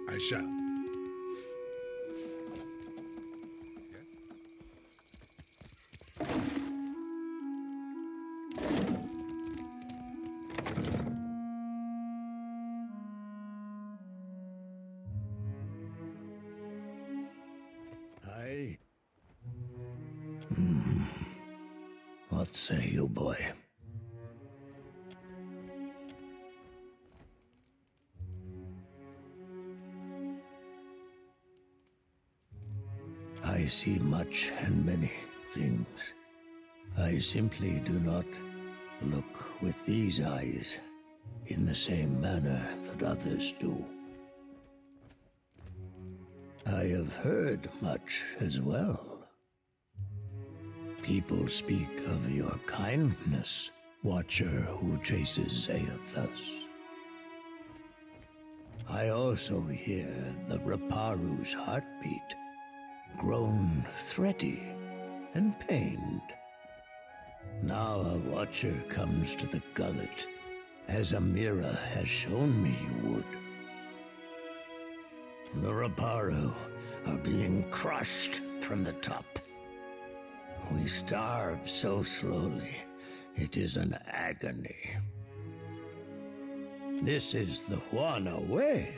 I shall. What say you, boy? I see much and many things. I simply do not look with these eyes in the same manner that others do. I have heard much as well. People speak of your kindness, watcher who chases Aethus. I also hear the Raparu's heartbeat, grown thready and pained. Now a watcher comes to the gullet, as Amira has shown me you would. The Raparu are being crushed from the top. We starve so slowly, it is an agony. This is the Juana way.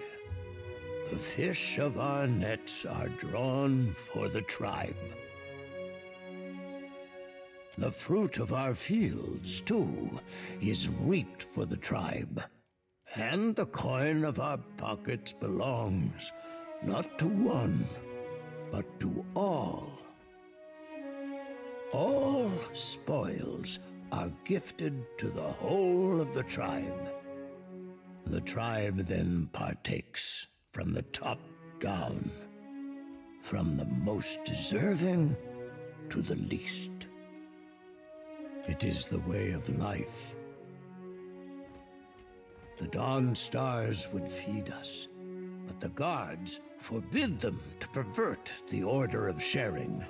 The fish of our nets are drawn for the tribe. The fruit of our fields, too, is reaped for the tribe. And the coin of our pockets belongs not to one, but to all. All spoils are gifted to the whole of the tribe. The tribe then partakes from the top down, from the most deserving to the least. It is the way of life. The dawn stars would feed us, but the guards forbid them to pervert the order of sharing.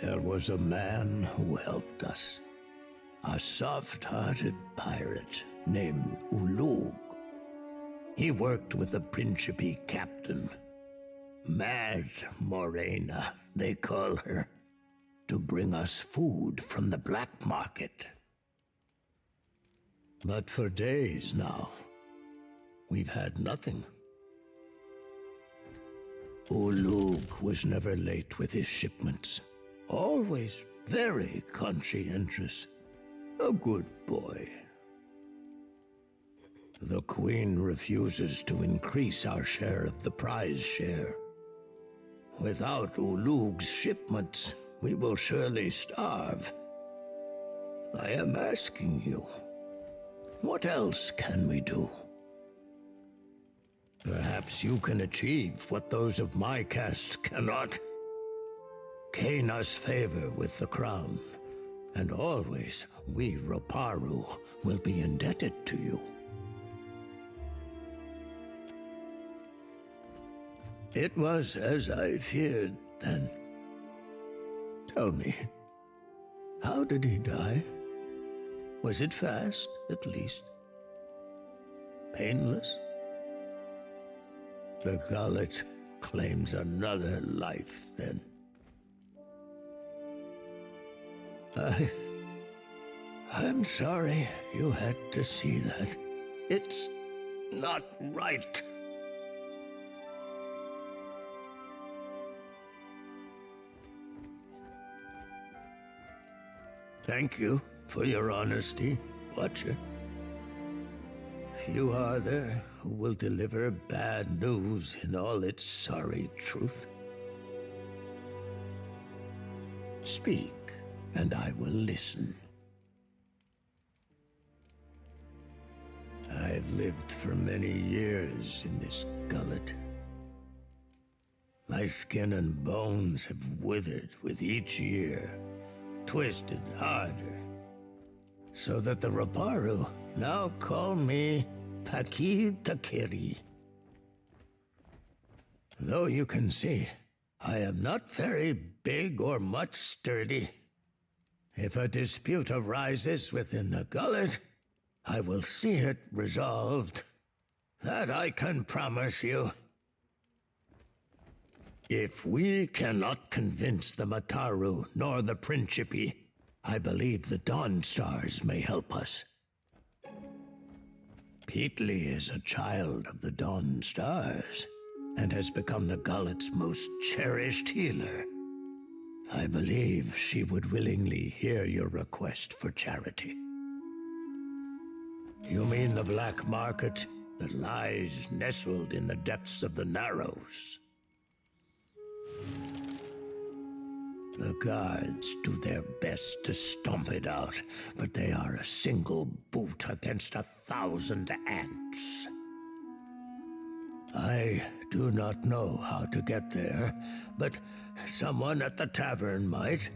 There was a man who helped us, a soft-hearted pirate named Ulug. He worked with the Principe captain, Mad Morena, they call her, to bring us food from the black market. But for days now, we've had nothing. Ulug was never late with his shipments. Always very conscientious. A good boy. The Queen refuses to increase our share of the prize share. Without Ulug's shipments, we will surely starve. I am asking you, what else can we do? Perhaps you can achieve what those of my caste cannot. Gain us favor with the crown, and always we Raparu will be indebted to you. It was as I feared then. Tell me, how did he die? Was it fast, at least? Painless? The gullet claims another life, then. I'm sorry you had to see that. It's not right. Thank you for your honesty, Watcher. Few are there who will deliver bad news in all its sorry truth. Speak, and I will listen. I've lived for many years in this gullet. My skin and bones have withered with each year, twisted harder, so that the Raparu now call me Taki Takiri. Though you can see, I am not very big or much sturdy. If a dispute arises within the gullet, I will see it resolved. That I can promise you. If we cannot convince the Mataru nor the Principi, I believe the Dawn Stars may help us. Peatly is a child of the Dawn Stars, and has become the Gullet's most cherished healer. I believe she would willingly hear your request for charity. You mean the black market that lies nestled in the depths of the Narrows? The guards do their best to stomp it out, but they are a single boot against 1,000 ants. I do not know how to get there, but someone at the tavern might.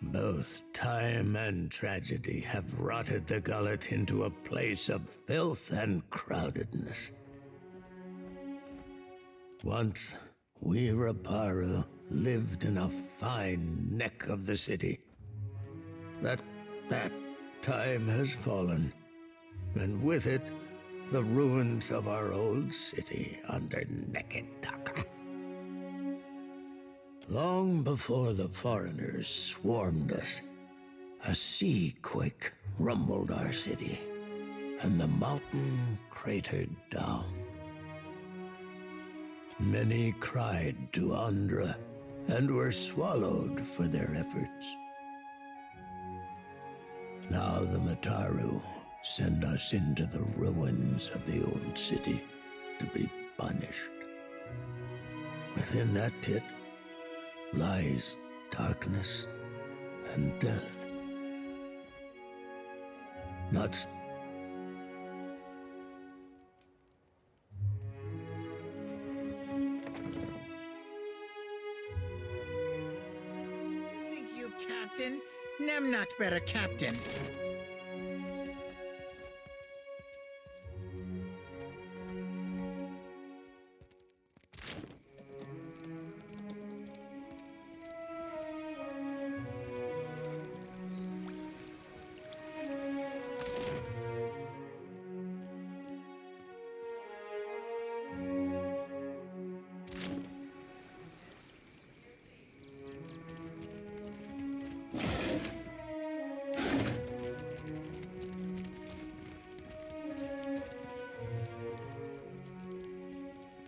Both time and tragedy have rotted the Gullet into a place of filth and crowdedness. Once, we Raparu lived in a fine neck of the city. That time has fallen, and with it, the ruins of our old city under Neketaka. Long before the foreigners swarmed us, a sea quake rumbled our city, and the mountain cratered down. Many cried to Andra, and were swallowed for their efforts. Now the Mataru send us into the ruins of the old city to be punished. Within that pit lies darkness and death. Not Thank you, Captain. Nemnak better, Captain.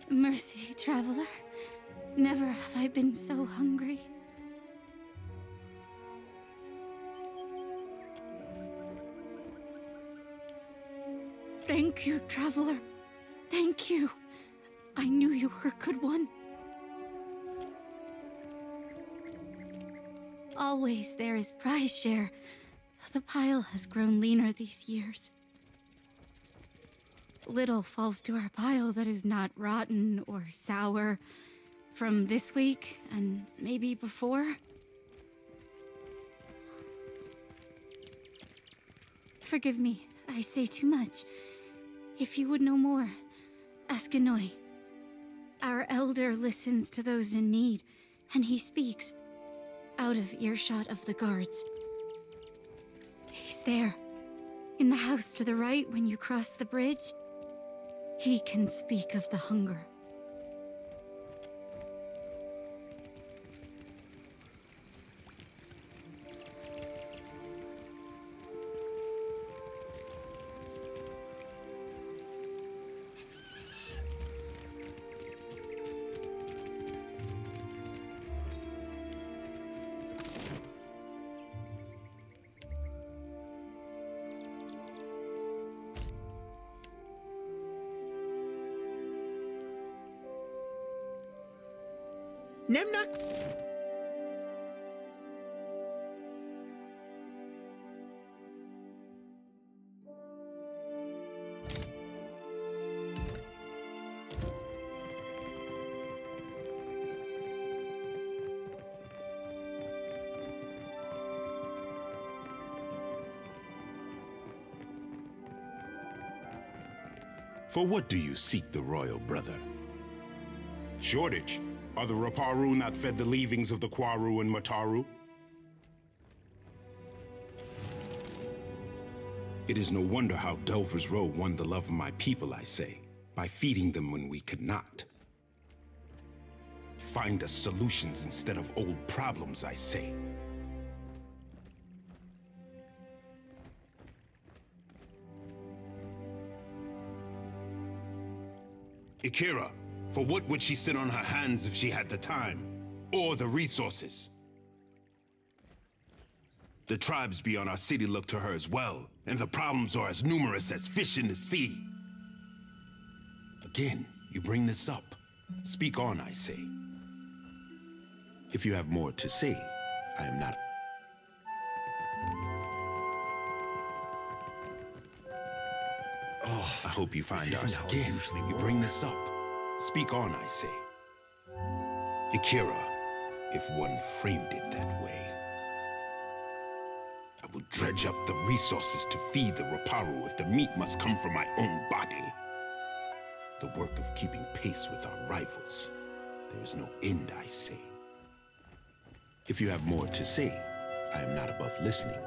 Mercy, traveler. Never have I been so hungry. Thank you, traveler. Thank you. I knew you were a good one. Always there is prize share. The pile has grown leaner these years. Little falls to our pile that is not rotten or sour from this week and maybe before. Forgive me, I say too much. If you would know more, ask Inoi. Our elder listens to those in need, and he speaks out of earshot of the guards. He's there, in the house to the right when you cross the bridge. He can speak of the hunger. Nemnak! For what do you seek the royal brother? Shortage? Are the Raparu not fed the leavings of the Kwaru and Mataru? It is no wonder how Delver's Row won the love of my people, I say, by feeding them when we could not. Find us solutions instead of old problems, I say. Ikira, for what would she sit on her hands if she had the time? Or the resources? The tribes beyond our city look to her as well, and the problems are as numerous as fish in the sea. Again, you bring this up. Speak on, I say. If you have more to say, I am not... Oh, I hope you find us again. You bring this up. Speak on, I say. Ikira, if one framed it that way. I will dredge up the resources to feed the Raparu if the meat must come from my own body. The work of keeping pace with our rivals. There is no end, I say. If you have more to say, I am not above listening.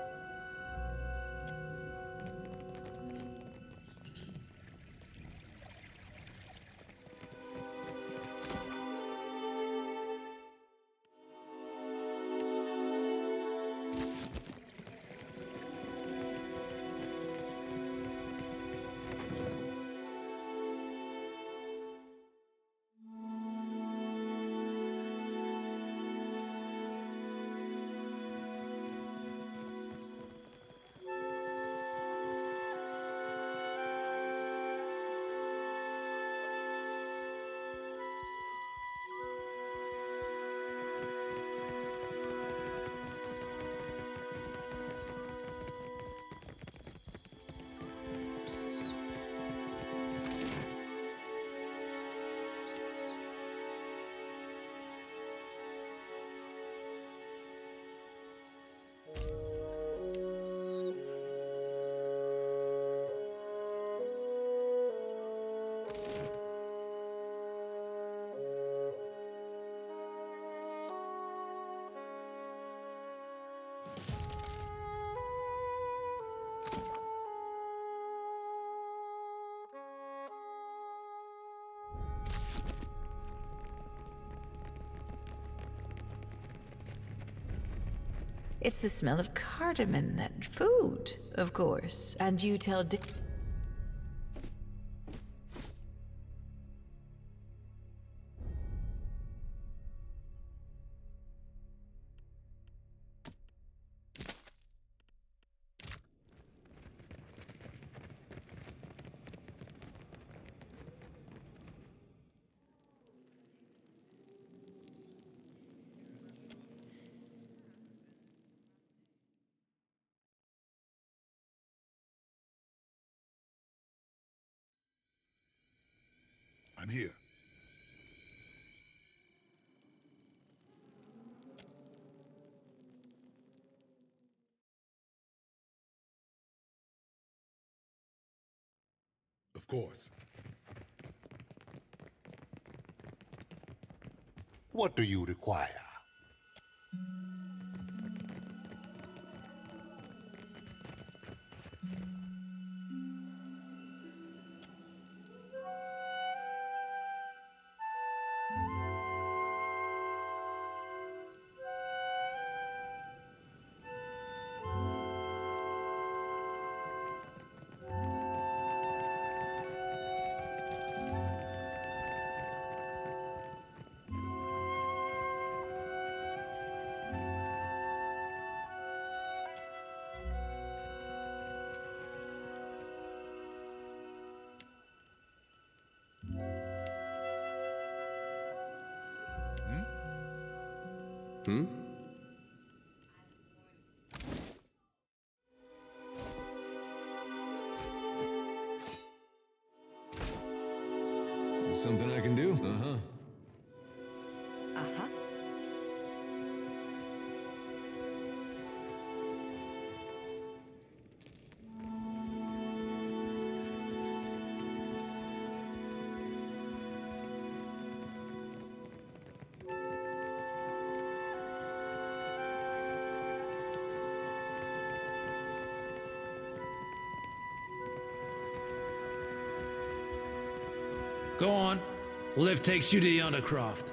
It's the smell of cardamom, that food, of course. And you tell I'm here. Of course. What do you require? Something I can do? Uh-huh. Uh-huh. Go on. Lift takes you to the Undercroft.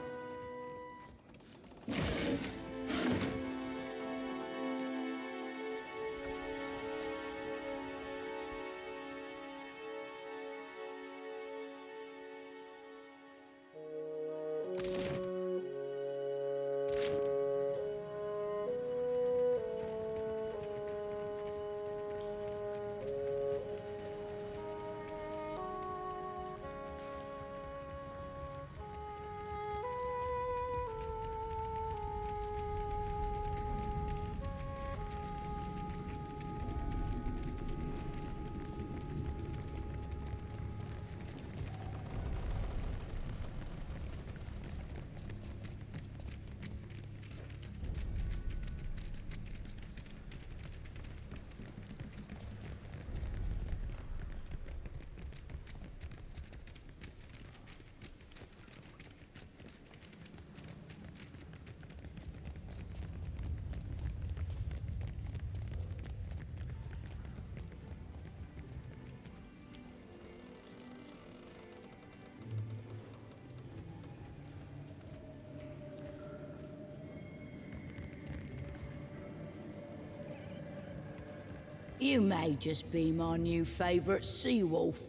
You may just be my new favorite sea wolf.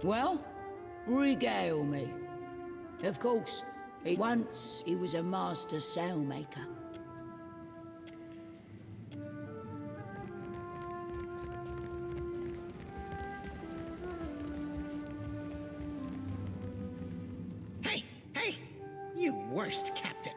Well, regale me. Of course, once he was a master sailmaker. Hey! You worst captain.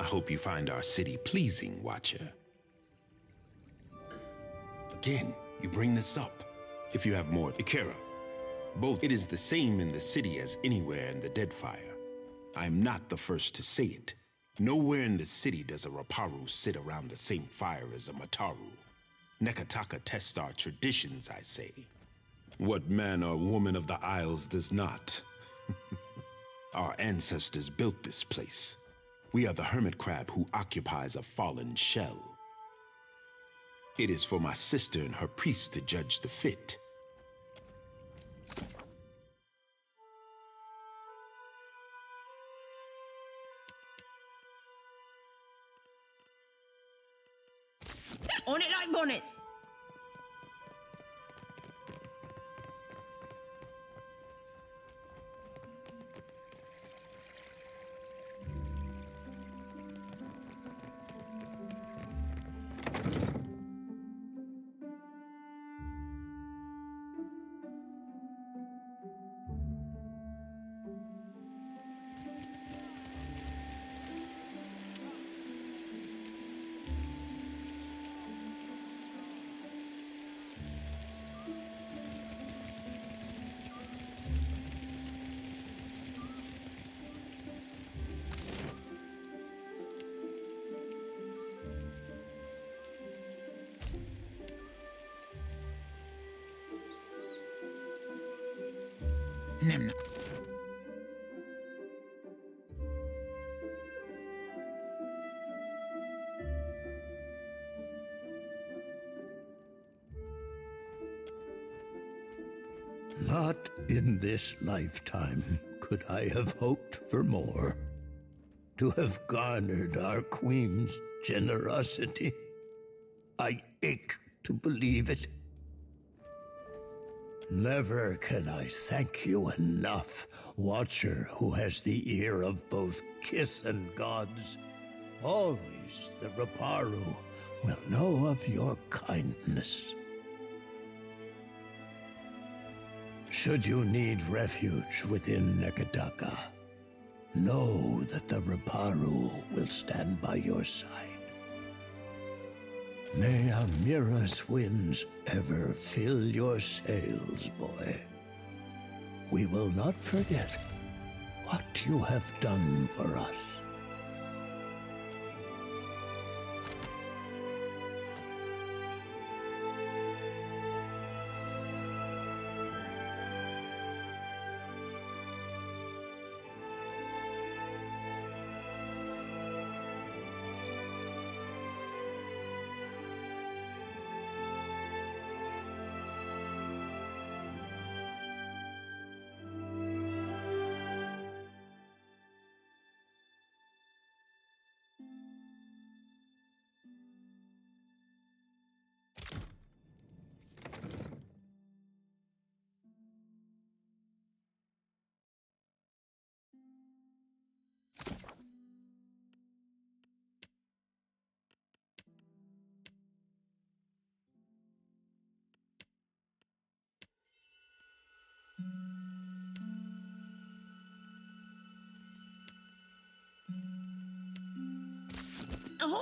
I hope you find our city pleasing, Watcher. Again, you bring this up. If you have more, Ikera. Both, it is the same in the city as anywhere in the Deadfire. I am not the first to say it. Nowhere in the city does a Raparu sit around the same fire as a Mataru. Nekataka tests our traditions, I say. What man or woman of the Isles does not? Our ancestors built this place. We are the hermit crab who occupies a fallen shell. It is for my sister and her priest to judge the fit. On it like bonnets. Nemnak. Not in this lifetime could I have hoped for more. To have garnered our queen's generosity. I ache to believe it. Never can I thank you enough, Watcher who has the ear of both kith and gods. Always the Raparu will know of your kindness. Should you need refuge within Nekadaka, know that the Raparu will stand by your side. May Amira's winds ever fill your sails, boy. We will not forget what you have done for us.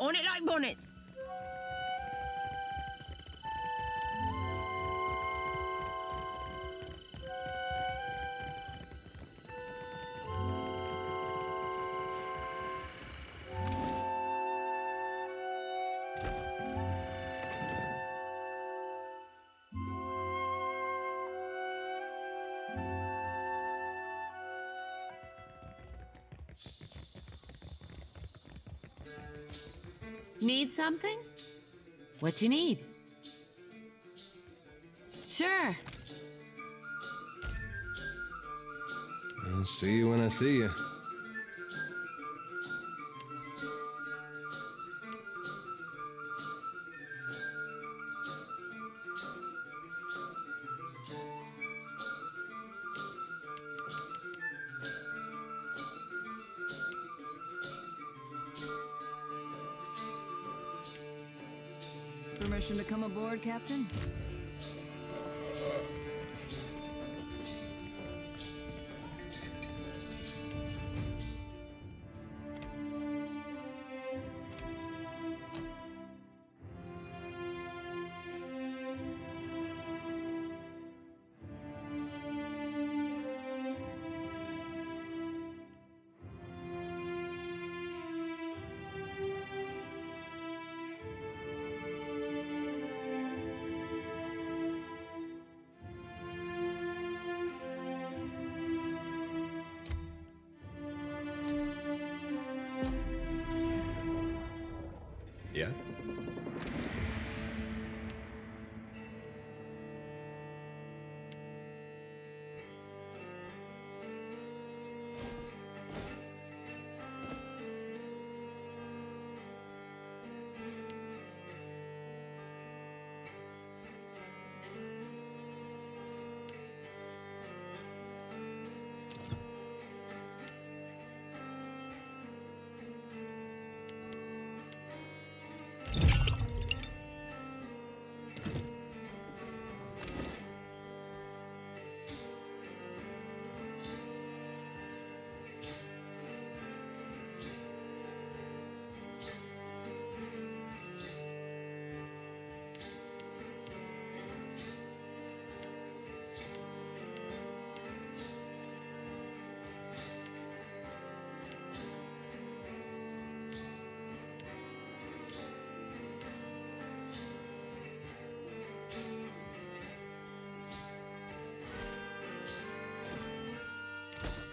On it like bonnets. Need something? What you need? Sure. I'll see you when I see you. Permission to come aboard, Captain?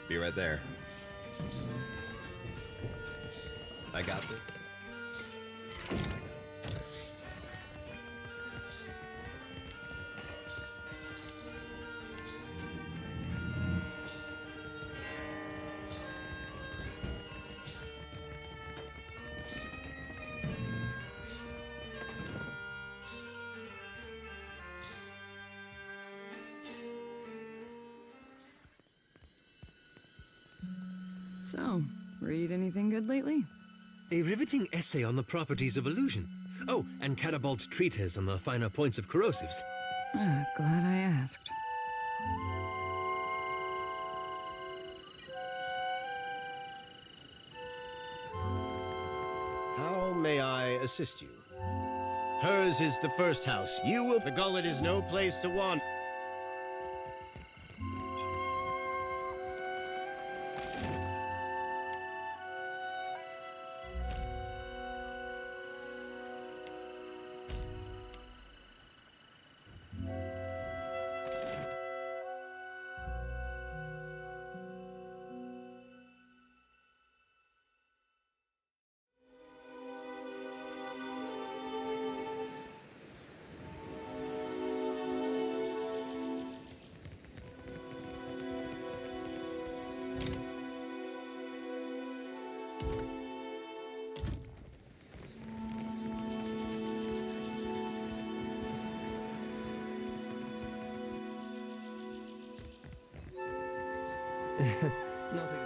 Be right there. I got this. So, read anything good lately? A riveting essay on the properties of illusion. Oh, and Catabalt's treatise on the finer points of corrosives. Ah, glad I asked. How may I assist you? Hers is the first house. You will... The gullet is no place to wander.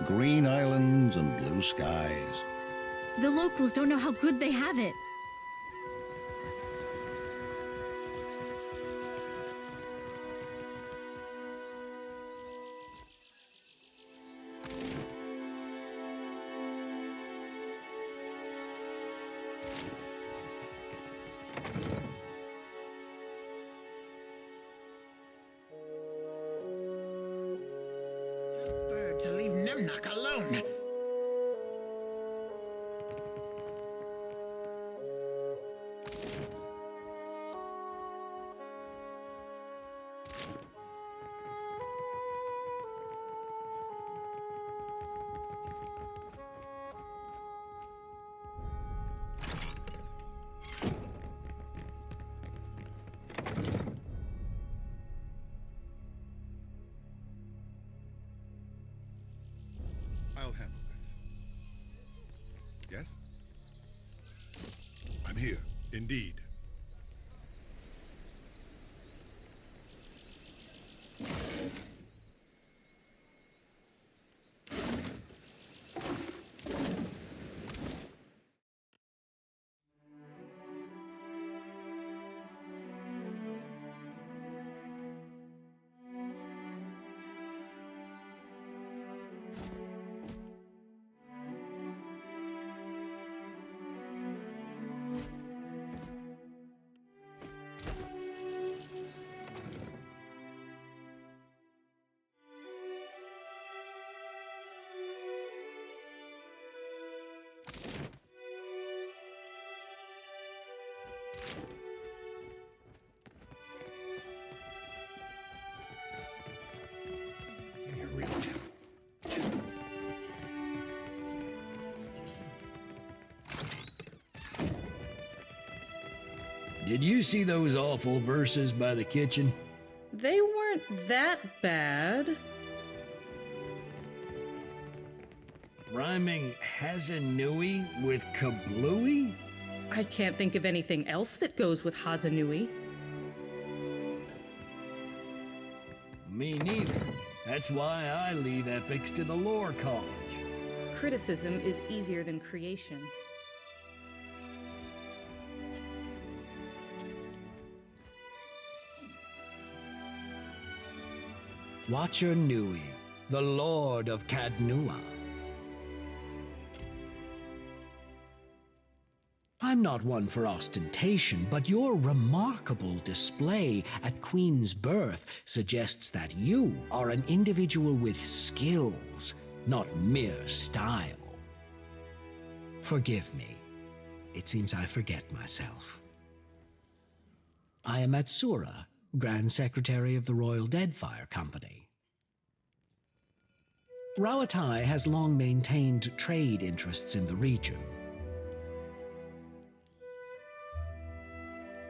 Green islands and blue skies. The locals don't know how good they have it. Bird to leave Nemnock alone. I'll handle this. Yes? I'm here, indeed. Did you see those awful verses by the kitchen? They weren't that bad. Rhyming Hazanui with kablooey? I can't think of anything else that goes with Hazanui. Me neither. That's why I leave epics to the lore college. Criticism is easier than creation. Watcher Nui, the Lord of Cadnua. I'm not one for ostentation, but your remarkable display at Queen's birth suggests that you are an individual with skills, not mere style. Forgive me. It seems I forget myself. I am Atsura, Grand Secretary of the Royal Deadfire Company. Rawatai has long maintained trade interests in the region.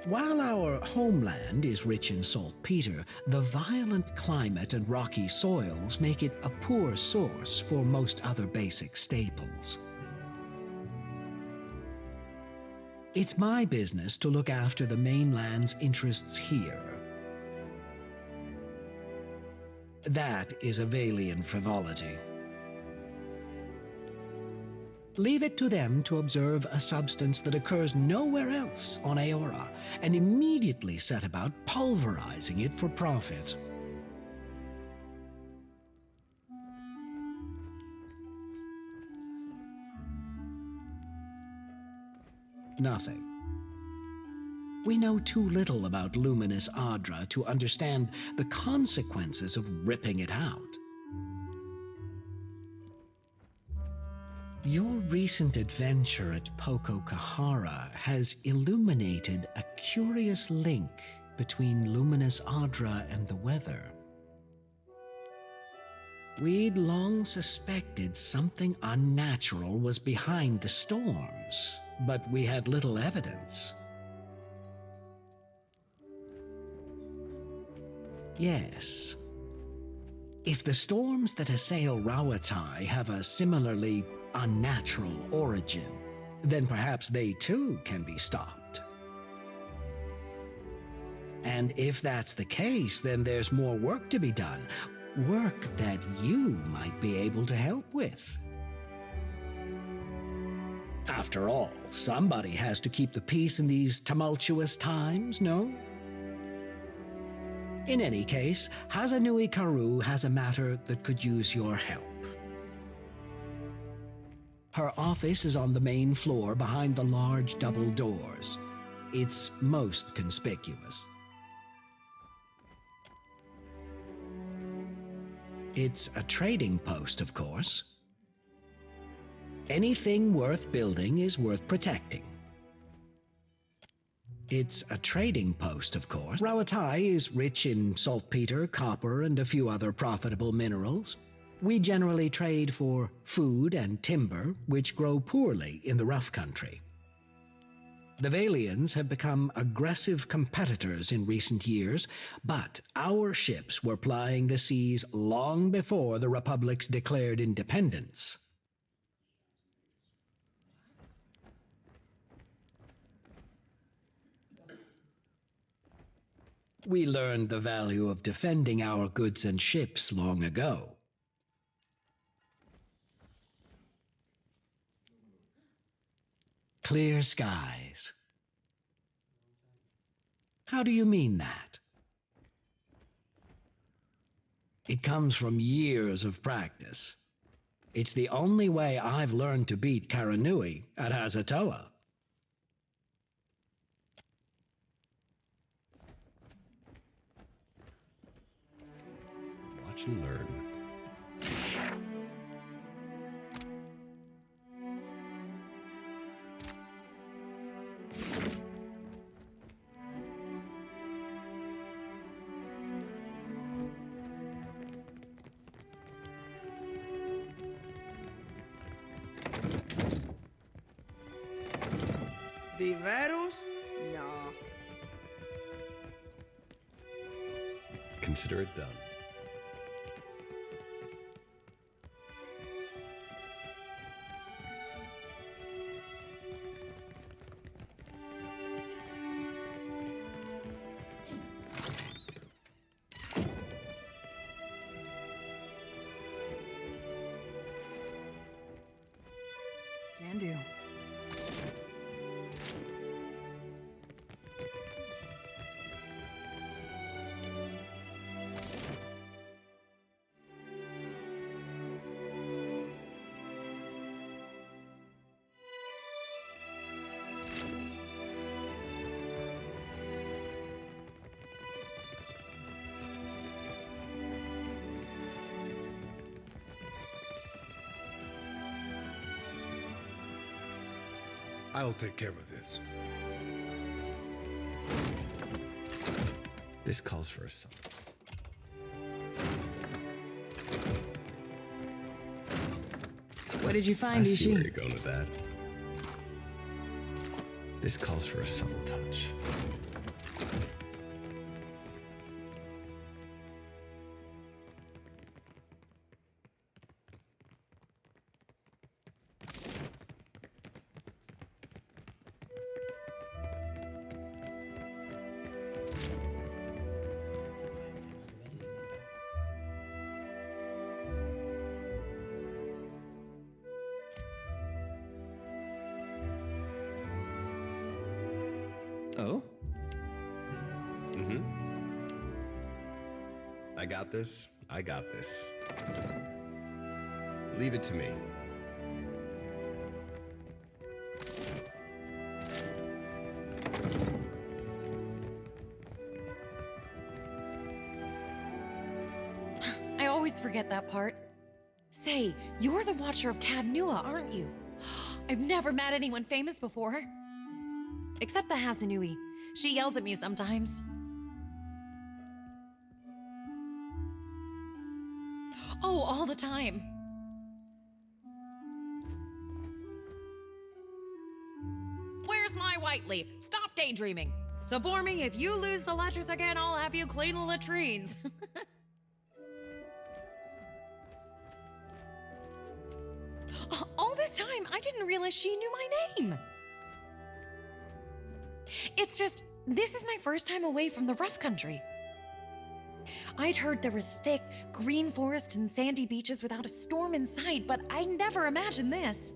While our homeland is rich in saltpeter, the violent climate and rocky soils make it a poor source for most other basic staples. It's my business to look after the mainland's interests here. That is a Valian frivolity. Leave it to them to observe a substance that occurs nowhere else on Aora, and immediately set about pulverizing it for profit. Nothing. We know too little about luminous Adra to understand the consequences of ripping it out. Your recent adventure at Poko Kahara has illuminated a curious link between luminous Adra and the weather. We'd long suspected something unnatural was behind the storms, but we had little evidence. Yes. If the storms that assail Rawatai have a similarly unnatural origin, then perhaps they too can be stopped. And if that's the case, then there's more work to be done. Work that you might be able to help with. After all, somebody has to keep the peace in these tumultuous times, no? In any case, Hazanui Karu has a matter that could use your help. Her office is on the main floor behind the large double doors. It's most conspicuous. It's a trading post, of course. Anything worth building is worth protecting. It's a trading post, of course. Rawatai is rich in saltpeter, copper, and a few other profitable minerals. We generally trade for food and timber, which grow poorly in the rough country. The Valians have become aggressive competitors in recent years, but our ships were plying the seas long before the Republic's declared independence. We learned the value of defending our goods and ships long ago. Clear skies. How do you mean that? It comes from years of practice. It's the only way I've learned to beat Karanui at Hazatoa. Watch and learn. Viveros? No. Consider it done. Can do. I'll take care of this. This calls for a song. What did you find, I see Ishi? where you're going with that. This calls for a subtle touch. Oh? Mm-hmm. I got this. I got this. Leave it to me. I always forget that part. Say, you're the Watcher of Cadnua, aren't you? I've never met anyone famous before. Except the Hasanui. She yells at me sometimes. Oh, all the time. Where's my white leaf? Stop daydreaming. So bore me, if you lose the ledgers again, I'll have you clean the latrines. All this time, I didn't realize she knew my name. It's just, this is my first time away from the rough country. I'd heard there were thick, green forests and sandy beaches without a storm in sight, but I never imagined this.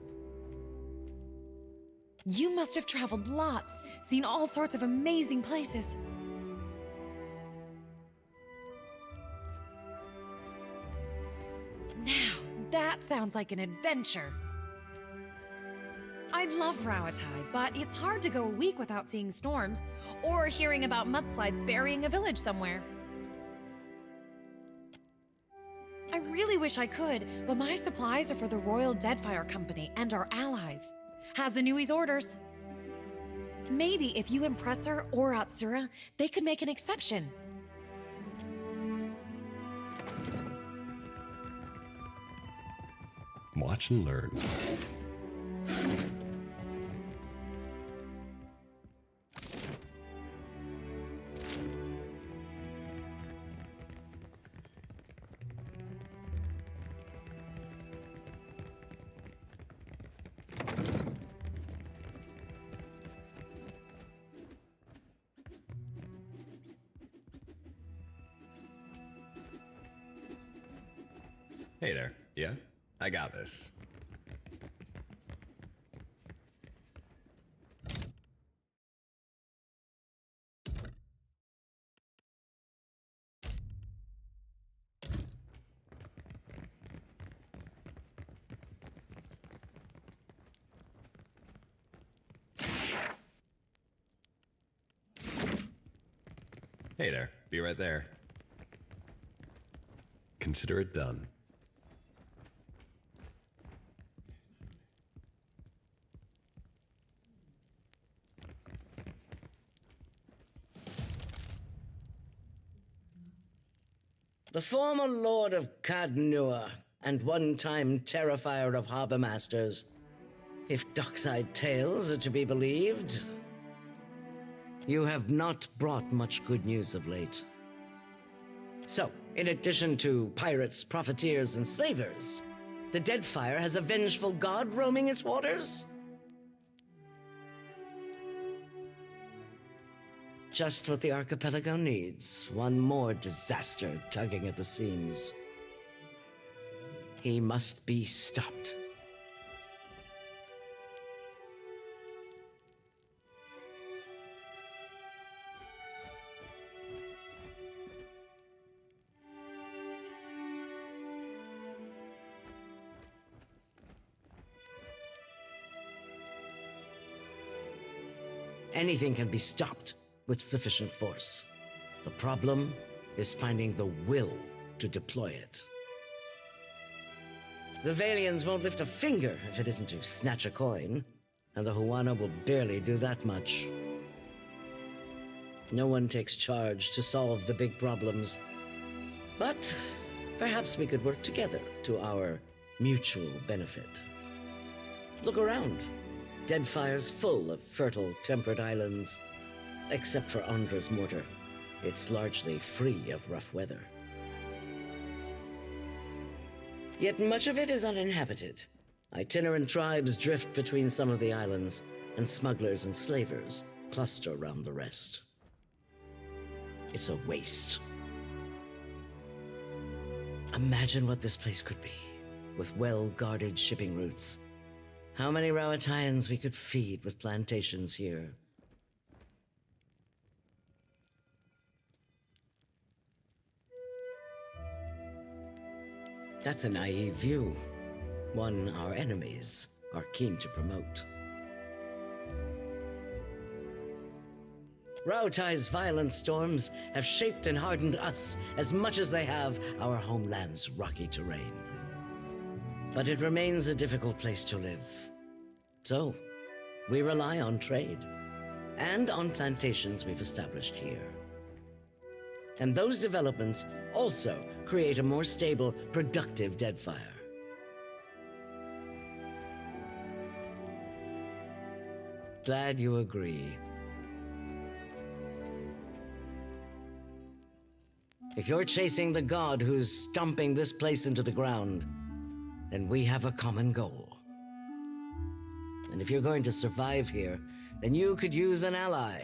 You must have traveled lots, seen all sorts of amazing places. Now, that sounds like an adventure. I love Rauatai, but it's hard to go a week without seeing storms, or hearing about mudslides burying a village somewhere. I really wish I could, but my supplies are for the Royal Deadfire Company and our allies. Hasanui's orders. Maybe if you impress her or Atsura, they could make an exception. Watch and learn. Hey there. Yeah? I got this. Hey there. Be right there. Consider it done. The former Lord of Cadnua and one-time Terrifier of Harbor Masters. If dockside tales are to be believed, you have not brought much good news of late. So, in addition to pirates, profiteers, and slavers, the Deadfire has a vengeful god roaming its waters? Just what the archipelago needs. One more disaster tugging at the seams. He must be stopped. Anything can be stopped with sufficient force. The problem is finding the will to deploy it. The Valians won't lift a finger if it isn't to snatch a coin, and the Huana will barely do that much. No one takes charge to solve the big problems. But perhaps we could work together to our mutual benefit. Look around. Deadfire's full of fertile, temperate islands. Except for Andra's Mortar. It's largely free of rough weather. Yet much of it is uninhabited. Itinerant tribes drift between some of the islands, and smugglers and slavers cluster around the rest. It's a waste. Imagine what this place could be, with well-guarded shipping routes. How many Rowataians we could feed with plantations here. That's a naive view, one our enemies are keen to promote. Raotai's violent storms have shaped and hardened us as much as they have our homeland's rocky terrain. But it remains a difficult place to live. So, we rely on trade, and on plantations we've established here. And those developments also create a more stable, productive Deadfire. Glad you agree. If you're chasing the god who's stomping this place into the ground, then we have a common goal. And if you're going to survive here, then you could use an ally.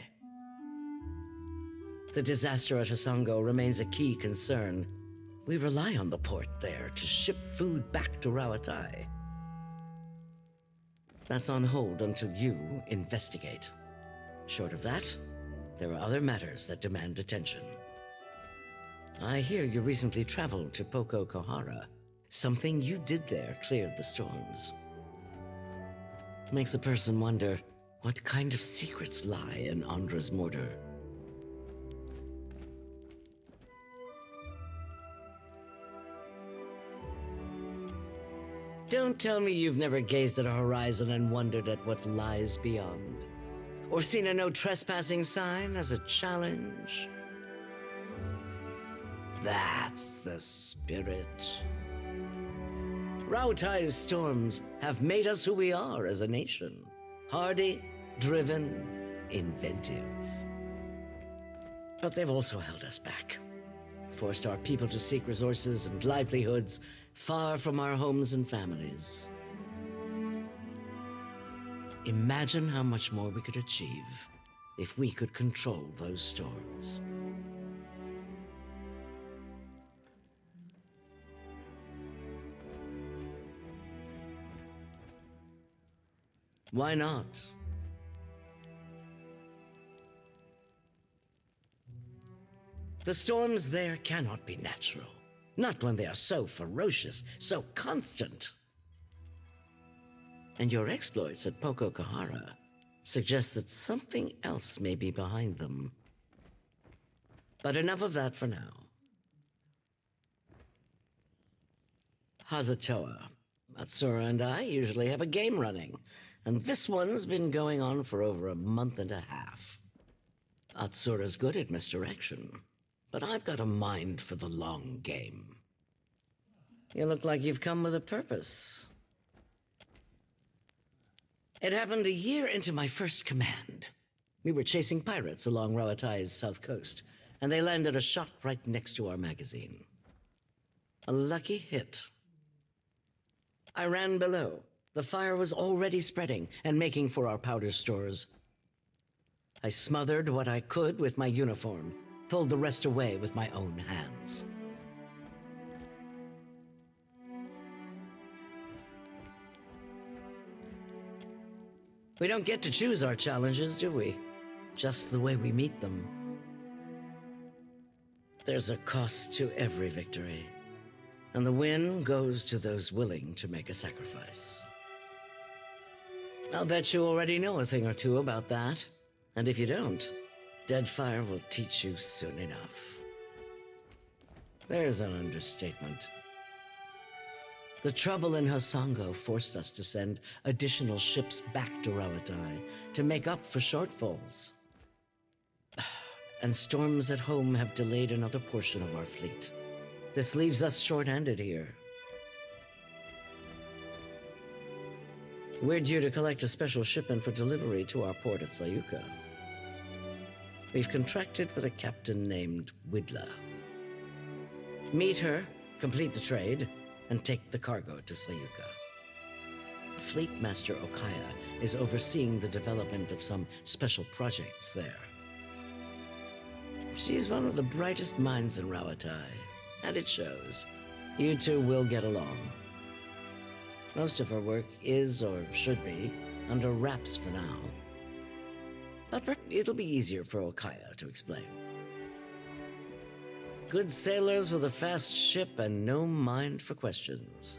The disaster at Hasango remains a key concern. We rely on the port there to ship food back to Rawatai. That's on hold until you investigate. Short of that, there are other matters that demand attention. I hear you recently traveled to Poko Kohara. Something you did there cleared the storms. Makes a person wonder what kind of secrets lie in Andra's Mortar. Don't tell me you've never gazed at a horizon and wondered at what lies beyond. Or seen a no trespassing sign as a challenge. That's the spirit. Rautai's storms have made us who we are as a nation. Hardy, driven, inventive. But they've also held us back. Forced our people to seek resources and livelihoods far from our homes and families. Imagine how much more we could achieve if we could control those storms. Why not? The storms there cannot be natural. Not when they are so ferocious, so constant. And your exploits at Poko Kahara suggest that something else may be behind them. But enough of that for now. Hazatoa, Matsura and I usually have a game running, and this one's been going on for over a month and a half. Atsura's good at misdirection, but I've got a mind for the long game. You look like you've come with a purpose. It happened a year into my first command. We were chasing pirates along Rawatai's south coast, and they landed a shot right next to our magazine. A lucky hit. I ran below. The fire was already spreading and making for our powder stores. I smothered what I could with my uniform, pulled the rest away with my own hands. We don't get to choose our challenges, do we? Just the way we meet them. There's a cost to every victory, and the win goes to those willing to make a sacrifice. I'll bet you already know a thing or two about that. And if you don't, Deadfire will teach you soon enough. There's an understatement. The trouble in Hasango forced us to send additional ships back to Rawatai to make up for shortfalls. And storms at home have delayed another portion of our fleet. This leaves us short-handed here. We're due to collect a special shipment for delivery to our port at Sayuka. We've contracted with a captain named Widla. Meet her, complete the trade, and take the cargo to Sayuka. Fleet Master Okaya is overseeing the development of some special projects there. She's one of the brightest minds in Rawatai, and it shows. You two will get along. Most of her work is, or should be, under wraps for now. But it'll be easier for Okaya to explain. Good sailors with a fast ship and no mind for questions.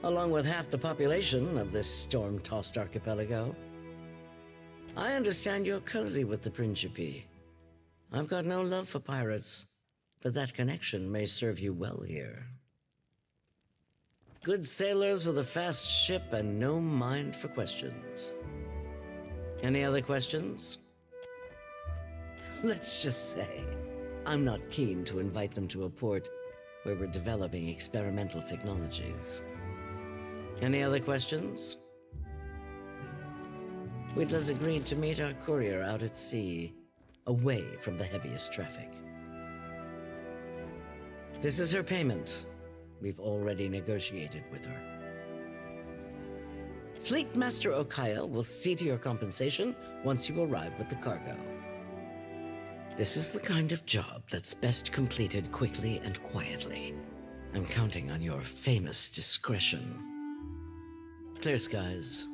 Along with half the population of this storm-tossed archipelago. I understand you're cozy with the Principe. I've got no love for pirates, but that connection may serve you well here. Good sailors with a fast ship and no mind for questions. Any other questions? Let's just say, I'm not keen to invite them to a port where we're developing experimental technologies. Any other questions? Widla's agreed to meet our courier out at sea, away from the heaviest traffic. This is her payment. We've already negotiated with her. Fleet Master Okaya will see to your compensation once you arrive with the cargo. This is the kind of job that's best completed quickly and quietly. I'm counting on your famous discretion. Clear skies.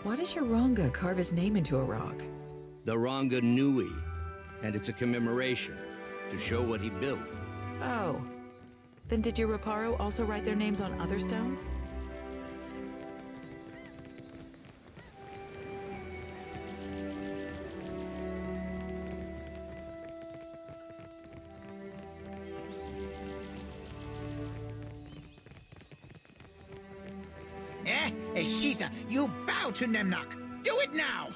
Why does your Ranga carve his name into a rock? The Ranga Nui, and it's a commemoration to show what he built. Oh. Then did your Reparo also write their names on other stones? Shiza, you bow to Nemnok! Do it now!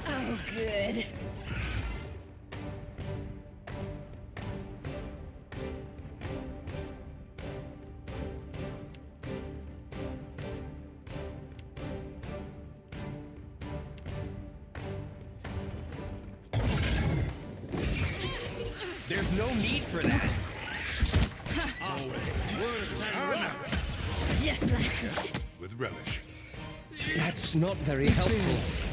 Oh, good. There's no need for that. Just like that. With relish. That's not very helpful.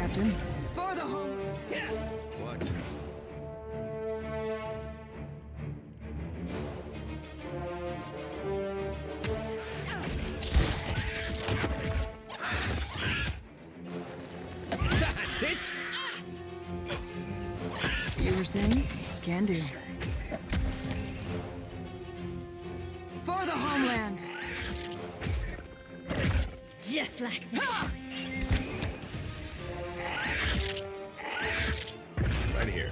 Captain. For the home. What? That's it! You were saying? Can do. For the homeland! Just like that. Right here.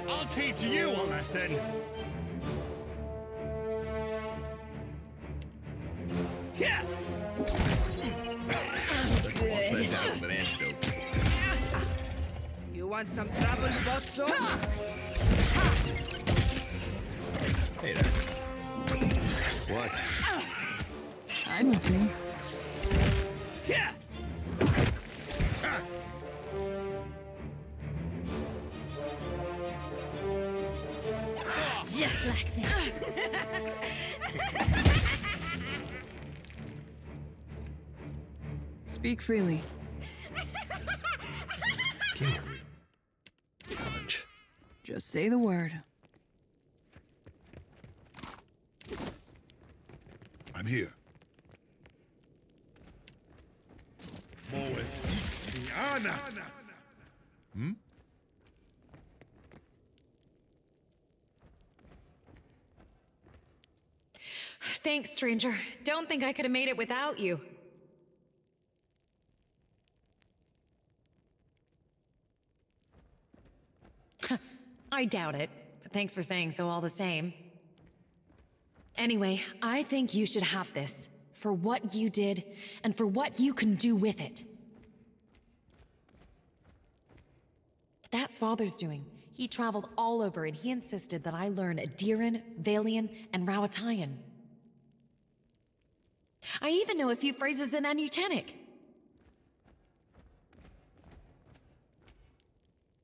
I'll teach you a lesson. Yeah! Let's wash that down with an antidote. You want some trouble, Botso? Hey there. What? I'm listening. Yeah! Just like that. Speak freely. Punch. Just say the word. I'm here. Hmm? Thanks, stranger. Don't think I could have made it without you. I doubt it, but thanks for saying so all the same. Anyway, I think you should have this. For what you did, and for what you can do with it. That's Father's doing. He traveled all over and he insisted that I learn Adiran, Valian, and Rawatayan. I even know a few phrases in Anutenic.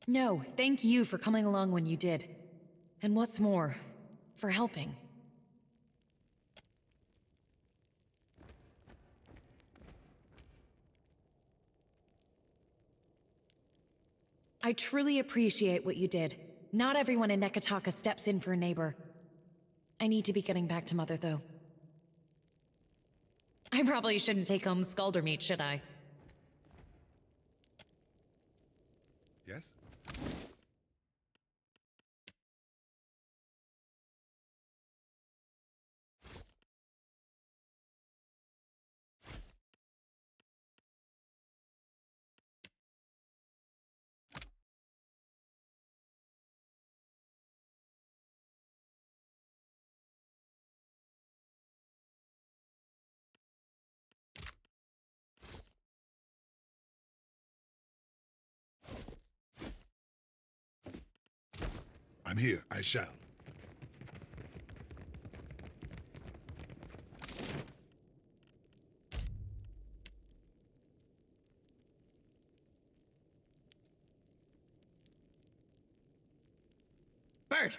No, thank you for coming along when you did. And what's more, for helping. I truly appreciate what you did. Not everyone in Nekataka steps in for a neighbor. I need to be getting back to Mother, though. I probably shouldn't take home Skulder meat, should I? Yes? I'm here. I shall. Bird!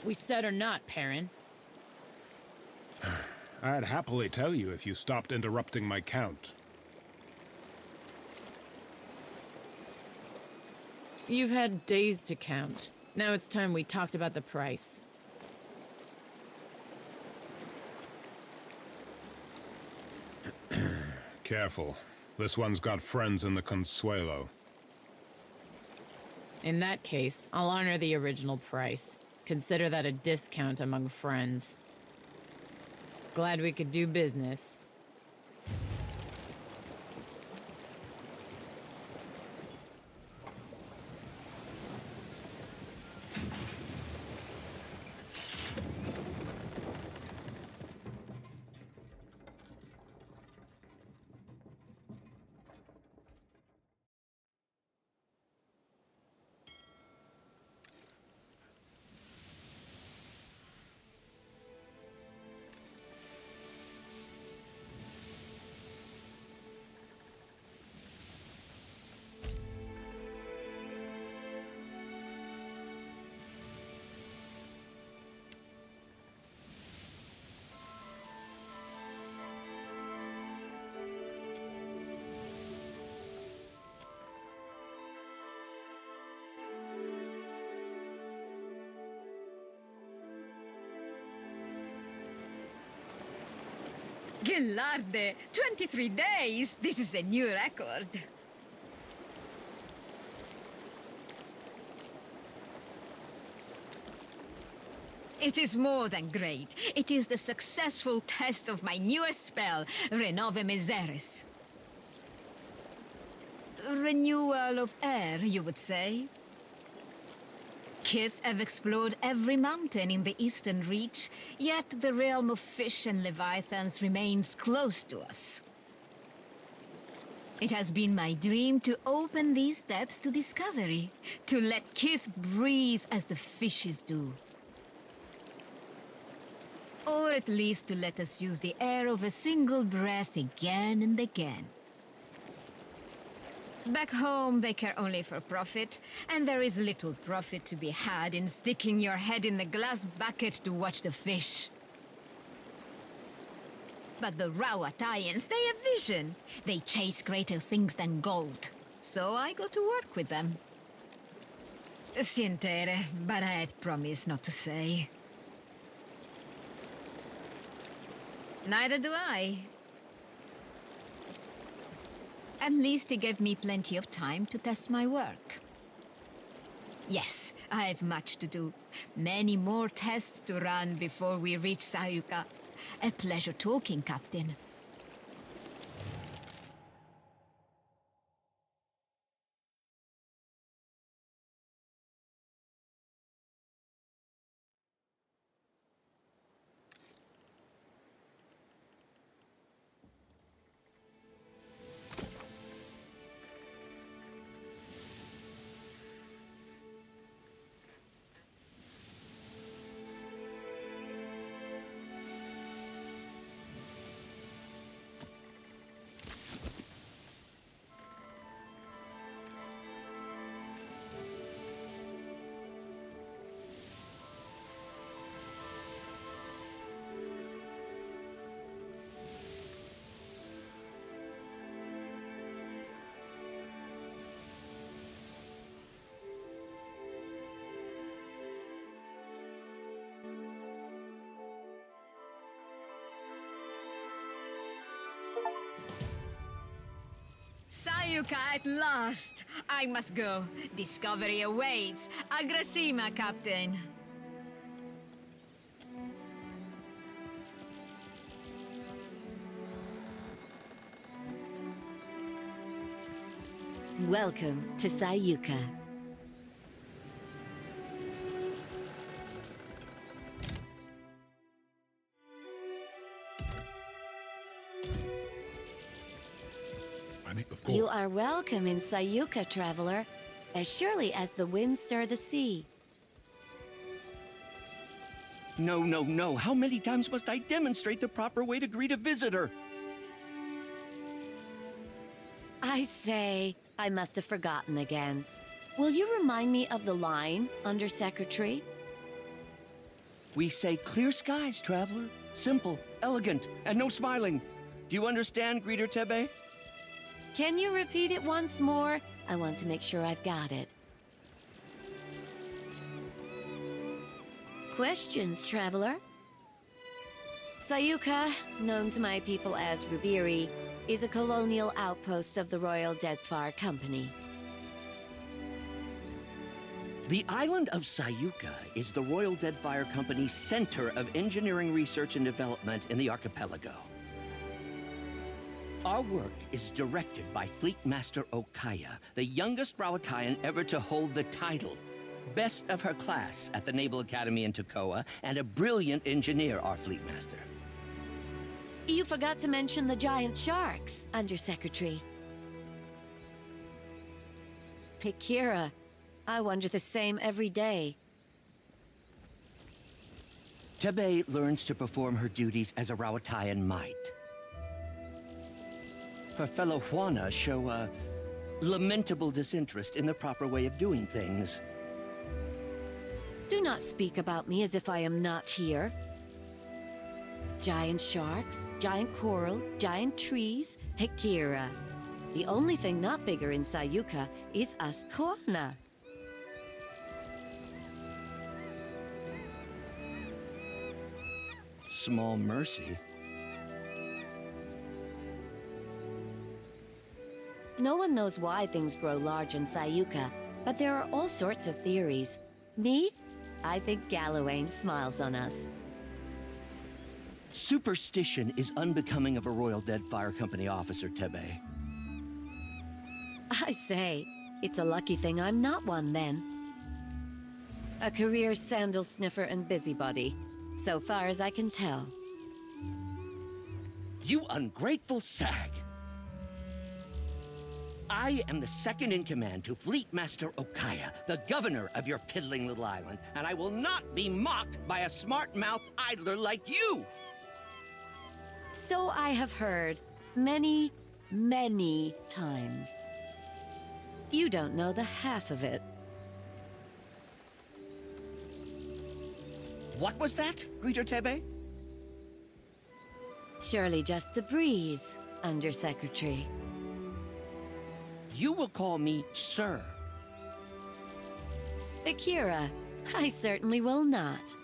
We said or not, Perrin. I'd happily tell you if you stopped interrupting my count. You've had days to count. Now it's time we talked about the price. Careful. This one's got friends in the Consuelo. In that case, I'll honor the original price. Consider that a discount among friends. Glad we could do business. Gelarde, 23 days! This is a new record. It is more than great. It is the successful test of my newest spell, Renove Miseris. Renewal of air, you would say? Kith have explored every mountain in the Eastern Reach, yet the realm of fish and leviathans remains close to us. It has been my dream to open these steps to discovery, to let Kith breathe as the fishes do. Or at least to let us use the air of a single breath again and again. Back home, they care only for profit, and there is little profit to be had in sticking your head in the glass bucket to watch the fish. But the Rawatayans, they have vision. They chase greater things than gold. So I go to work with them. Sientere, but I had promised not to say. Neither do I. At least he gave me plenty of time to test my work. Yes, I have much to do. Many more tests to run before we reach Sayuka. A pleasure talking, Captain. Sayuka at last! I must go. Discovery awaits. Agrasima, Captain. Welcome to Sayuka. Of course. You are welcome in Sayuka, traveler, as surely as the winds stir the sea. No, no, no. How many times must I demonstrate the proper way to greet a visitor? I say, I must have forgotten again. Will you remind me of the line, Undersecretary? We say clear skies, traveler. Simple, elegant, and no smiling. Do you understand, Greeter Tebe? Can you repeat it once more? I want to make sure I've got it. Questions, traveler? Sayuka, known to my people as Rubiri, is a colonial outpost of the Royal Deadfire Company. The island of Sayuka is the Royal Deadfire Company's center of engineering research and development in the archipelago. Our work is directed by Fleet Master Okaya, the youngest Rawatayan ever to hold the title. Best of her class at the Naval Academy in Tokoa, and a brilliant engineer, our Fleet Master. You forgot to mention the giant sharks, Undersecretary. Pikira. I wonder the same every day. Tebe learns to perform her duties as a Rawatayan might. Her fellow Juana show a lamentable disinterest in the proper way of doing things. Do not speak about me as if I am not here. Giant sharks, giant coral, giant trees, Hekira. The only thing not bigger in Sayuka is us Juana. Small mercy. No one knows why things grow large in Sayuka, but there are all sorts of theories. Me? I think Gallowayne smiles on us. Superstition is unbecoming of a Royal Deadfire Company officer, Tebe. I say, it's a lucky thing I'm not one then. A career sandal sniffer and busybody, so far as I can tell. You ungrateful sag! I am the second in command to Fleet Master Okaya, the governor of your piddling little island, and I will not be mocked by a smart-mouthed idler like you! So I have heard many, many times. You don't know the half of it. What was that, Greeter Tebe? Surely just the breeze, Undersecretary. You will call me Sir. Akira, I certainly will not.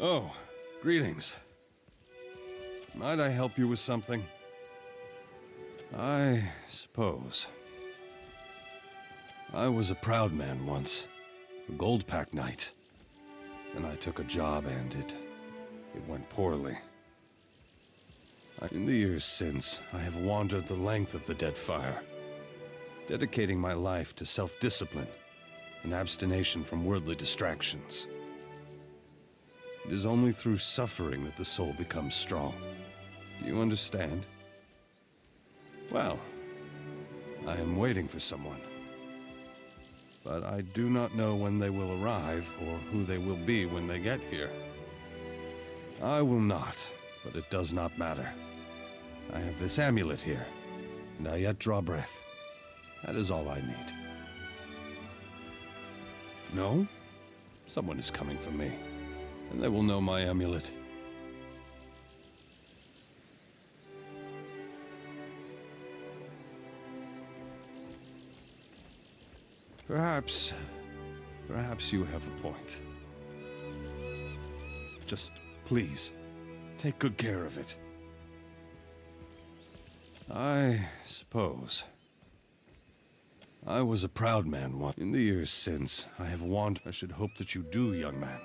Oh, greetings. Might I help you with something? I suppose. I was a proud man once, a gold pack knight. Then I took a job and it went poorly. In the years since, I have wandered the length of the Deadfire, dedicating my life to self-discipline and abstination from worldly distractions. It is only through suffering that the soul becomes strong. Do you understand? Well, I am waiting for someone. But I do not know when they will arrive or who they will be when they get here. I will not, but it does not matter. I have this amulet here, and I yet draw breath. That is all I need. No? Someone is coming for me, and they will know my amulet. Perhaps you have a point. Just, please, take good care of it. I suppose. I was a proud man once. In the years since, I have wandered. I should hope that you do, young man.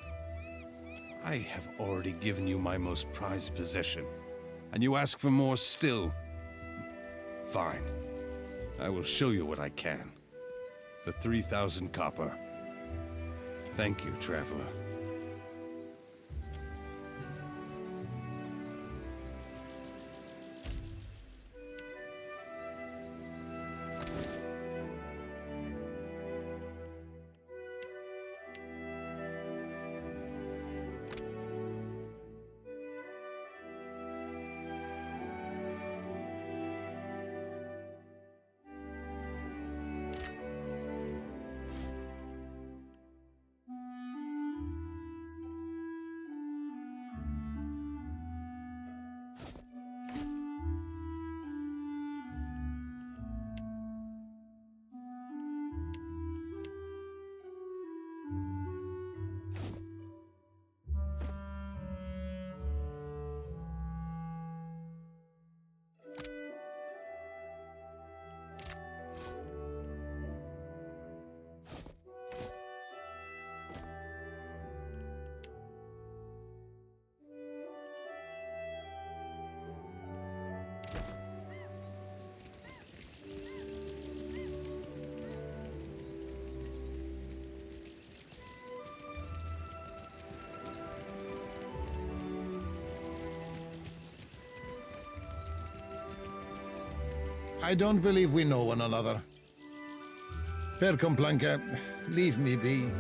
I have already given you my most prized possession, and you ask for more still. Fine. I will show you what I can. The 3,000 copper. Thank you, traveler. I don't believe we know one another. Per Complanca, leave me be.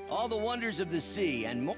All the wonders of the sea and more.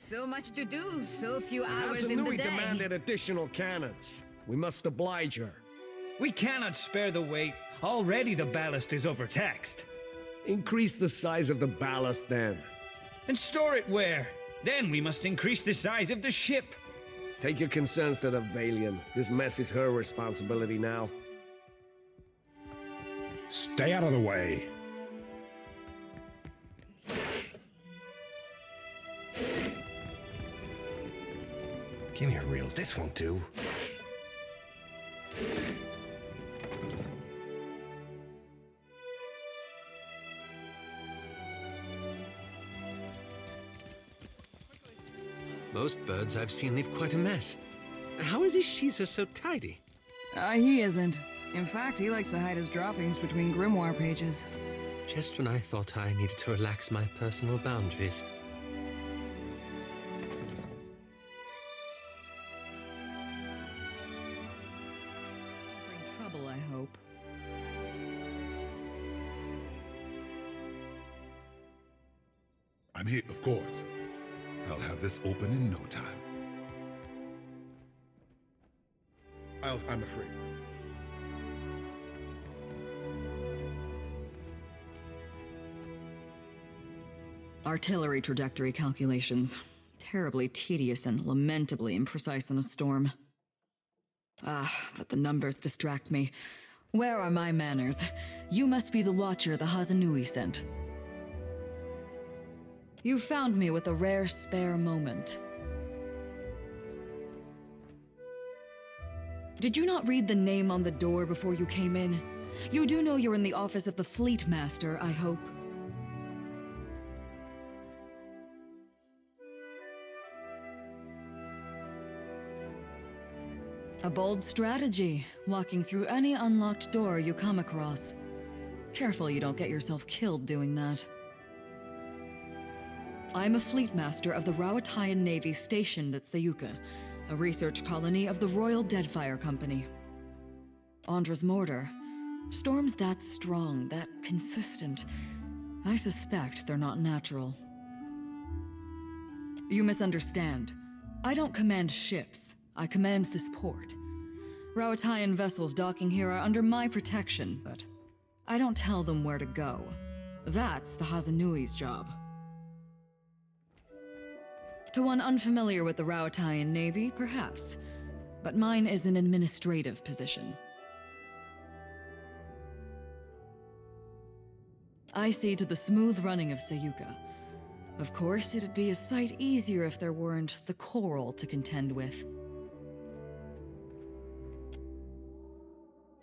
So much to do, so few hours in the Hasanui day. demanded additional cannons. We must oblige her. We cannot spare the weight. Already the ballast is overtaxed. Increase the size of the ballast then. And store it where? Then we must increase the size of the ship. Take your concerns to the Valian. This mess is her responsibility now. Stay out of the way. Give me a reel. This won't do. Most birds I've seen leave quite a mess. How is Ishiza so tidy? He isn't. In fact, he likes to hide his droppings between grimoire pages. Just when I thought I needed to relax my personal boundaries. Bring trouble, I hope. I'm here, of course. I'll have this open in no time. I'm afraid. Artillery trajectory calculations. Terribly tedious and lamentably imprecise in a storm. But the numbers distract me. Where are my manners? You must be the watcher the Hasanui sent. You found me with a rare spare moment. Did you not read the name on the door before you came in? You do know you're in the office of the Fleet Master, I hope. A bold strategy, walking through any unlocked door you come across. Careful you don't get yourself killed doing that. I'm a fleet master of the Rawatayan Navy stationed at Sayuka, a research colony of the Royal Deadfire Company. Andra's mortar. Storms that strong, that consistent. I suspect they're not natural. You misunderstand. I don't command ships. I command this port. Rawatayan vessels docking here are under my protection, but I don't tell them where to go. That's the Hasanui's job. To one unfamiliar with the Rawatayan Navy, perhaps, but mine is an administrative position. I see to the smooth running of Sayuka. Of course, it'd be a sight easier if there weren't the coral to contend with.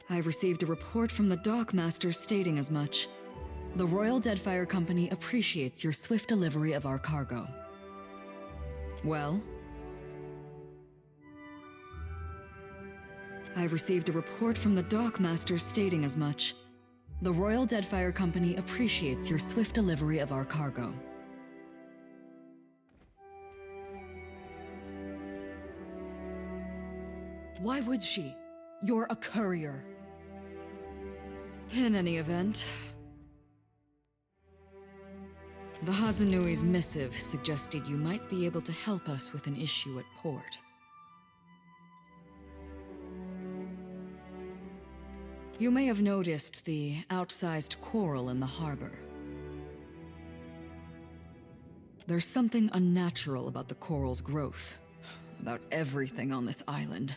I've received a report from the dockmaster stating as much. The Royal Deadfire Company appreciates your swift delivery of our cargo. Well? I've received a report from the dockmaster stating as much. The Royal Deadfire Company appreciates your swift delivery of our cargo. Why would she? You're a courier. In any event, the Hasanui's missive suggested you might be able to help us with an issue at port. You may have noticed the outsized coral in the harbor. There's something unnatural about the coral's growth, about everything on this island.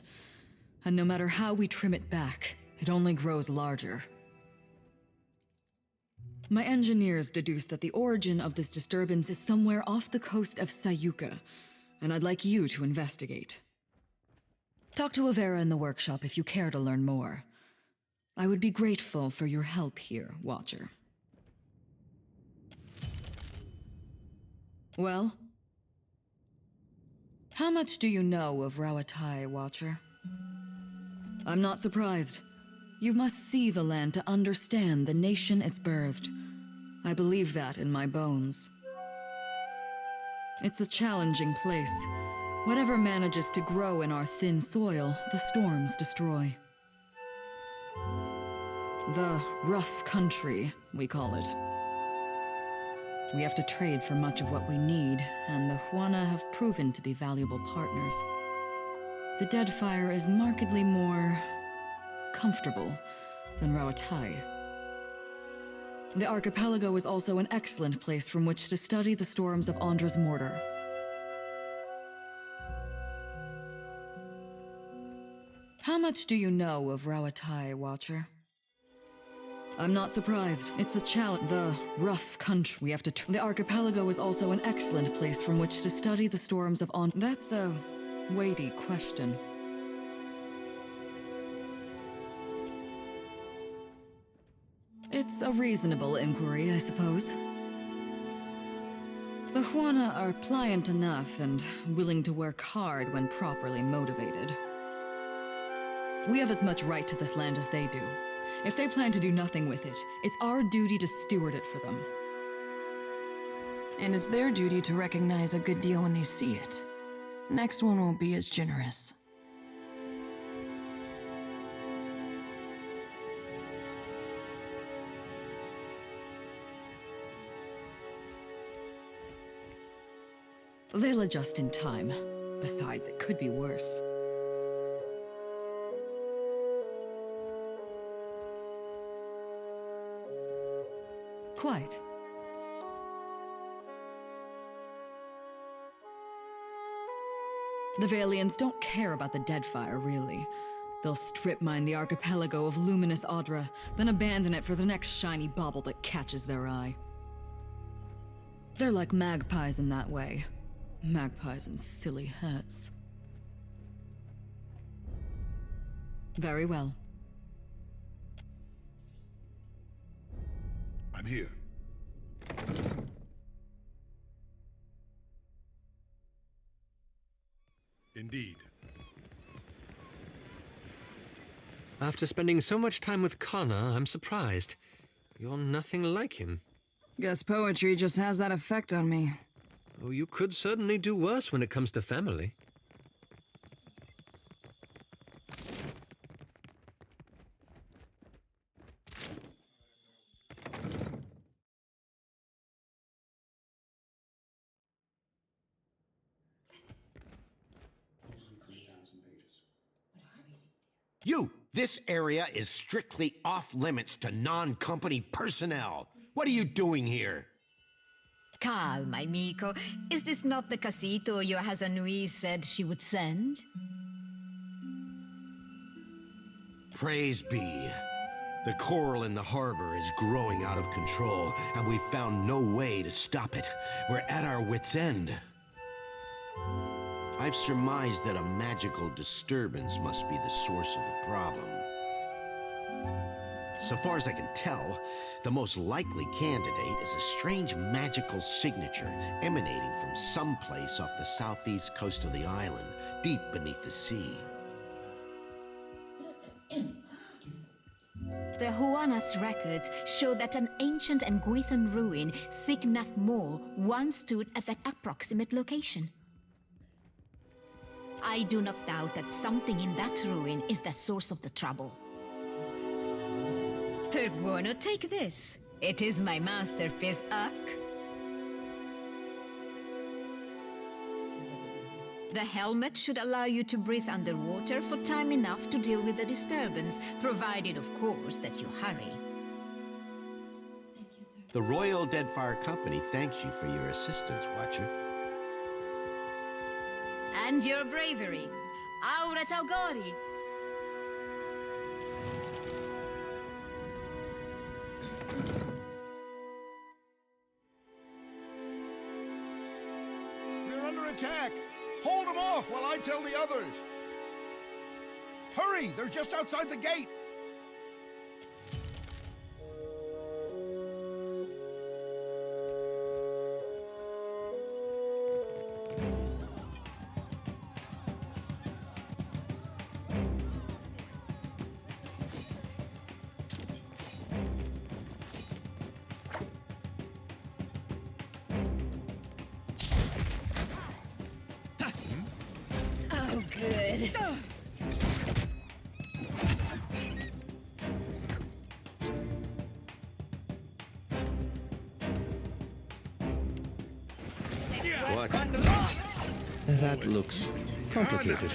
And no matter how we trim it back, it only grows larger. My engineers deduced that the origin of this disturbance is somewhere off the coast of Sayuka, and I'd like you to investigate. Talk to Avera in the workshop if you care to learn more. I would be grateful for your help here, Watcher. Well? How much do you know of Rawatai, Watcher? I'm not surprised. You must see the land to understand the nation it's birthed. I believe that in my bones. It's a challenging place. Whatever manages to grow in our thin soil, the storms destroy. The rough country, we call it. We have to trade for much of what we need, and the Huana have proven to be valuable partners. The Deadfire is markedly more comfortable than Rawatai. The archipelago is also an excellent place from which to study the storms of Andra's mortar. How much do you know of Rawatai, Watcher? I'm not surprised. It's a challenge. The rough country we have to. The archipelago is also an excellent place from which to study the storms of That's a weighty question. It's a reasonable inquiry, I suppose. The Huana are pliant enough and willing to work hard when properly motivated. We have as much right to this land as they do. If they plan to do nothing with it, it's our duty to steward it for them. And it's their duty to recognize a good deal when they see it. Next one won't be as generous. They'll adjust in time. Besides, it could be worse. Quite. The Valians don't care about the Deadfire, really. They'll strip mine the archipelago of luminous Audra, then abandon it for the next shiny bauble that catches their eye. They're like magpies in that way. Magpies in silly hats. Very well. I'm here. Indeed. After spending so much time with Connor, I'm surprised. You're nothing like him. Guess poetry just has that effect on me. Oh, you could certainly do worse when it comes to family. You! This area is strictly off-limits to non-company personnel. What are you doing here? Calma, amico. Is this not the casito your Hazanui said she would send? Praise be. The coral in the harbor is growing out of control, and we've found no way to stop it. We're at our wits' end. I've surmised that a magical disturbance must be the source of the problem. So far as I can tell, the most likely candidate is a strange magical signature emanating from someplace off the southeast coast of the island, deep beneath the sea. The Huana's records show that an ancient and Guithan ruin, Signath Mall, once stood at that approximate location. I do not doubt that something in that ruin is the source of the trouble. Perguono, take this. It is my masterpiece, Uck. The helmet should allow you to breathe underwater for time enough to deal with the disturbance, provided, of course, that you hurry. The Royal Deadfire Company thanks you for your assistance, Watcher. And your bravery. Aura Taugori! We're under attack! Hold them off while I tell the others! Hurry! They're just outside the gate! Oh, good. What? That looks complicated.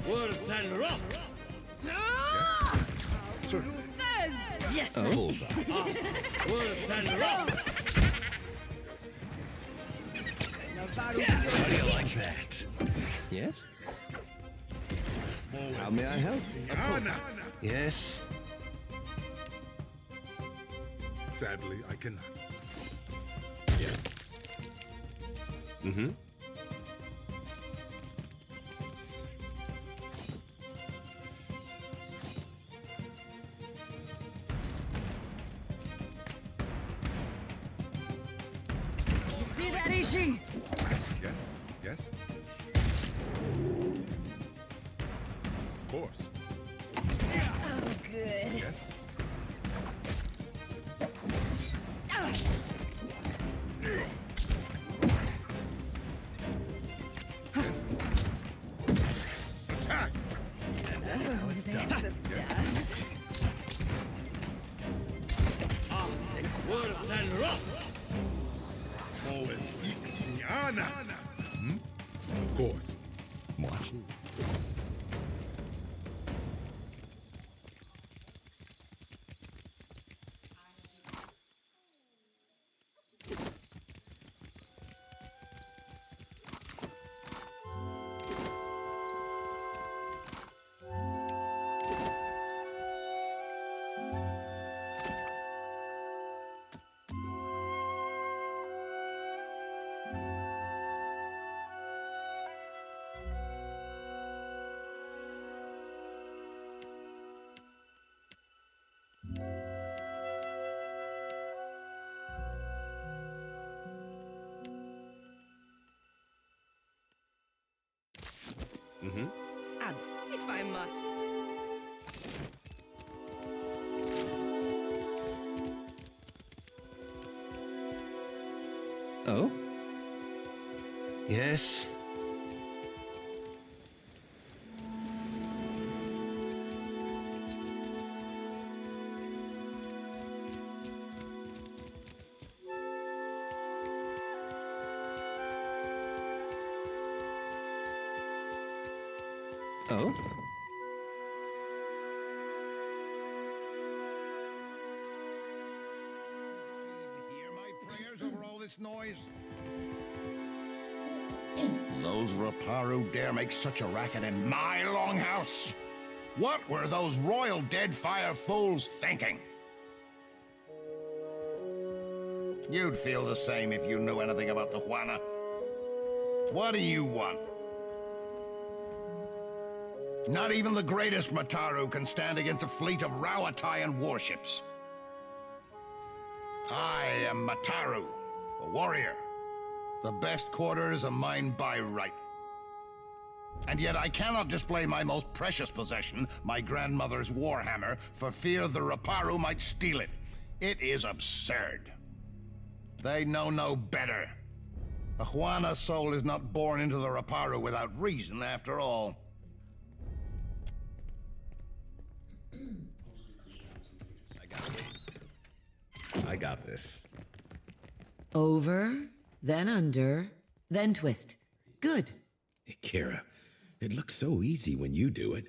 Worse than rough. Yes. Oh. Worse than rough. How do you like that? Yes? How may I help? Yes. Sadly, I cannot. Mm-hmm. You see that, Ishi? Yes, yes. Of course. Oh, good. Yes. Attack! And that's how it's done. Worse than rough. Forward, Ixiana! Hmm? Of course. What? Mm-hmm. And if I must. Oh? Yes. Oh? Hear my prayers over all this noise? Those Raparu dare make such a racket in my longhouse? What were those royal Deadfire fools thinking? You'd feel the same if you knew anything about the Juana. What do you want? Not even the greatest Mataru can stand against a fleet of Rawatayan warships. I am Mataru, a warrior. The best quarters are mine by right. And yet I cannot display my most precious possession, my grandmother's warhammer, for fear the Raparu might steal it. It is absurd. They know no better. A Juana soul is not born into the Raparu without reason, after all. I got this. Over, then under, then twist. Good. Kira, it looks so easy when you do it.